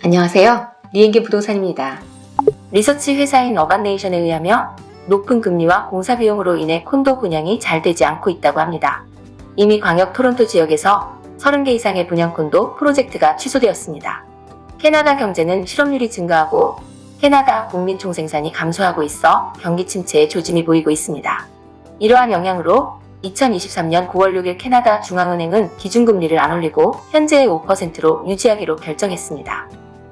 안녕하세요. 리엔게 부동산입니다. 리서치 회사인 어반네이션에 의하면 높은 금리와 공사 비용으로 인해 콘도 분양이 잘 되지 않고 있다고 합니다. 이미 광역 토론토 지역에서 30개 이상의 분양 콘도 프로젝트가 취소되었습니다. 캐나다 경제는 실업률이 증가하고 캐나다 국민 총생산이 감소하고 있어 경기 침체의 조짐이 보이고 있습니다. 이러한 영향으로 2023년 9월 6일 캐나다 중앙은행은 기준금리를 안 올리고 현재의 5%로 유지하기로 결정했습니다.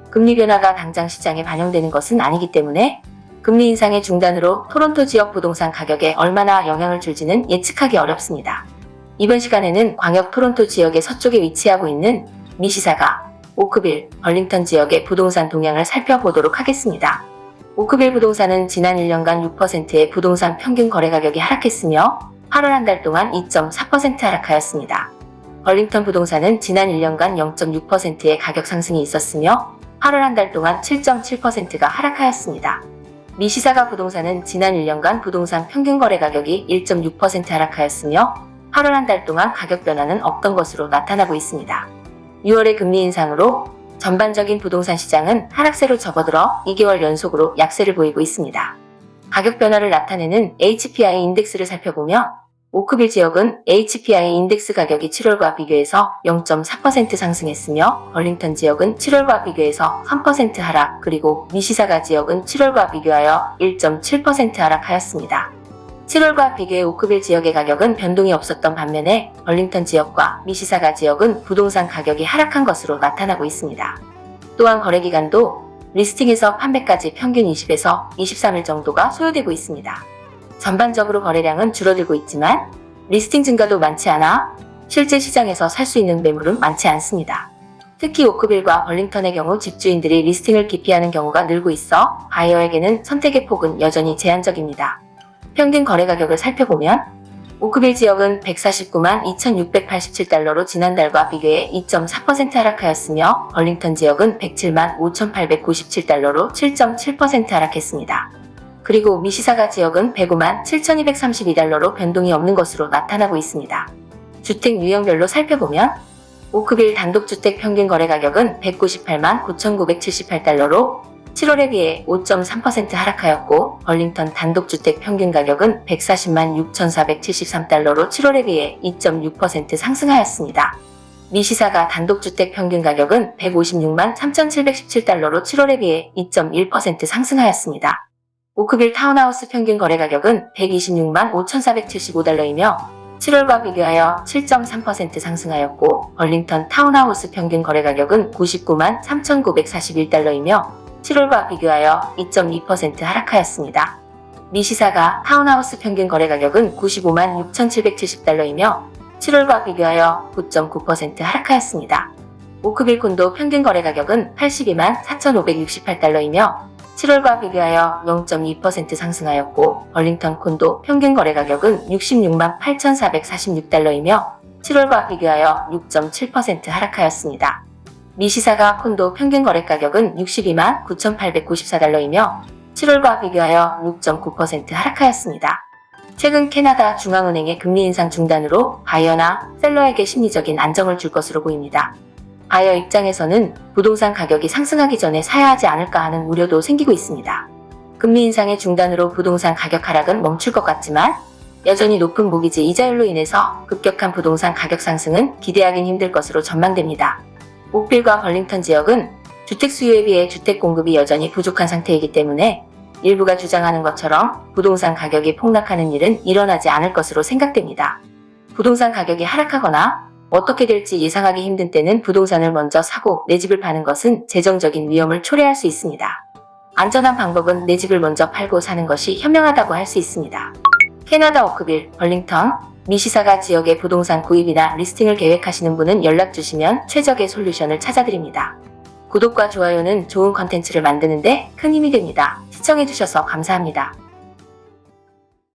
금리 변화가 당장 시장에 반영되는 것은 아니기 때문에 금리 인상의 중단으로 토론토 지역 부동산 가격에 얼마나 영향을 줄지는 예측하기 어렵습니다. 이번 시간에는 광역 토론토 지역의 서쪽에 위치하고 있는 미시사가, 오크빌, 벌링턴 지역의 부동산 동향을 살펴보도록 하겠습니다. 오크빌 부동산은 지난 1년간 6%의 부동산 평균 거래 가격이 하락했으며 8월 한 달 동안 2.4% 하락하였습니다. 벌링턴 부동산은 지난 1년간 0.6%의 가격 상승이 있었으며 8월 한 달 동안 7.7%가 하락하였습니다. 미시사가 부동산은 지난 1년간 부동산 평균 거래 가격이 1.6% 하락하였으며 8월 한 달 동안 가격 변화는 없던 것으로 나타나고 있습니다. 6월의 금리 인상으로 전반적인 부동산 시장은 하락세로 접어들어 2개월 연속으로 약세를 보이고 있습니다. 가격 변화를 나타내는 HPI 인덱스를 살펴보면 오크빌 지역은 HPI 인덱스 가격이 7월과 비교해서 0.4% 상승했으며 벌링턴 지역은 7월과 비교해서 3% 하락, 그리고 미시사가 지역은 7월과 비교하여 1.7% 하락하였습니다. 7월과 비교해 오크빌 지역의 가격은 변동이 없었던 반면에 벌링턴 지역과 미시사가 지역은 부동산 가격이 하락한 것으로 나타나고 있습니다. 또한 거래기간도 리스팅에서 판매까지 평균 20에서 23일 정도가 소요되고 있습니다. 전반적으로 거래량은 줄어들고 있지만 리스팅 증가도 많지 않아 실제 시장에서 살 수 있는 매물은 많지 않습니다. 특히 오크빌과 벌링턴의 경우 집주인들이 리스팅을 기피하는 경우가 늘고 있어 바이어에게는 선택의 폭은 여전히 제한적입니다. 평균 거래 가격을 살펴보면 오크빌 지역은 149만 2,687달러로 지난달과 비교해 2.4% 하락하였으며 벌링턴 지역은 107만 5,897달러로 7.7% 하락했습니다. 그리고 미시사가 지역은 105만 7,232달러로 변동이 없는 것으로 나타나고 있습니다. 주택 유형별로 살펴보면 오크빌 단독주택 평균 거래 가격은 198만 9,978달러로 7월에 비해 5.3% 하락하였고 벌링턴 단독주택 평균 가격은 140만 6,473달러로 7월에 비해 2.6% 상승하였습니다. 미시사가 단독주택 평균 가격은 156만 3,717달러로 7월에 비해 2.1% 상승하였습니다. 오크빌 타운하우스 평균 거래 가격은 126만 5,475달러이며 7월과 비교하여 7.3% 상승하였고 벌링턴 타운하우스 평균 거래 가격은 99만 3,941달러이며 7월과 비교하여 2.2% 하락하였습니다. 미시사가 타운하우스 평균 거래 가격은 95만 6,770달러이며 7월과 비교하여 9.9% 하락하였습니다. 오크빌 콘도 평균 거래 가격은 82만 4,568달러이며 7월과 비교하여 0.2% 상승하였고 벌링턴 콘도 평균 거래 가격은 66만 8,446달러이며 7월과 비교하여 6.7% 하락하였습니다. 미시사가 콘도 평균 거래 가격은 62만 9,894달러이며 7월과 비교하여 6.9% 하락하였습니다. 최근 캐나다 중앙은행의 금리 인상 중단으로 바이어나 셀러에게 심리적인 안정을 줄 것으로 보입니다. 바이어 입장에서는 부동산 가격이 상승하기 전에 사야 하지 않을까 하는 우려도 생기고 있습니다. 금리 인상의 중단으로 부동산 가격 하락은 멈출 것 같지만 여전히 높은 모기지 이자율로 인해서 급격한 부동산 가격 상승은 기대하긴 힘들 것으로 전망됩니다. 오크빌과 벌링턴 지역은 주택 수요에 비해 주택 공급이 여전히 부족한 상태이기 때문에 일부가 주장하는 것처럼 부동산 가격이 폭락하는 일은 일어나지 않을 것으로 생각됩니다. 부동산 가격이 하락하거나 어떻게 될지 예상하기 힘든 때는 부동산을 먼저 사고 내 집을 파는 것은 재정적인 위험을 초래할 수 있습니다. 안전한 방법은 내 집을 먼저 팔고 사는 것이 현명하다고 할 수 있습니다. 캐나다 오크빌, 벌링턴, 미시사가 지역의 부동산 구입이나 리스팅을 계획하시는 분은 연락 주시면 최적의 솔루션을 찾아드립니다. 구독과 좋아요는 좋은 컨텐츠를 만드는데 큰 힘이 됩니다. 시청해주셔서 감사합니다.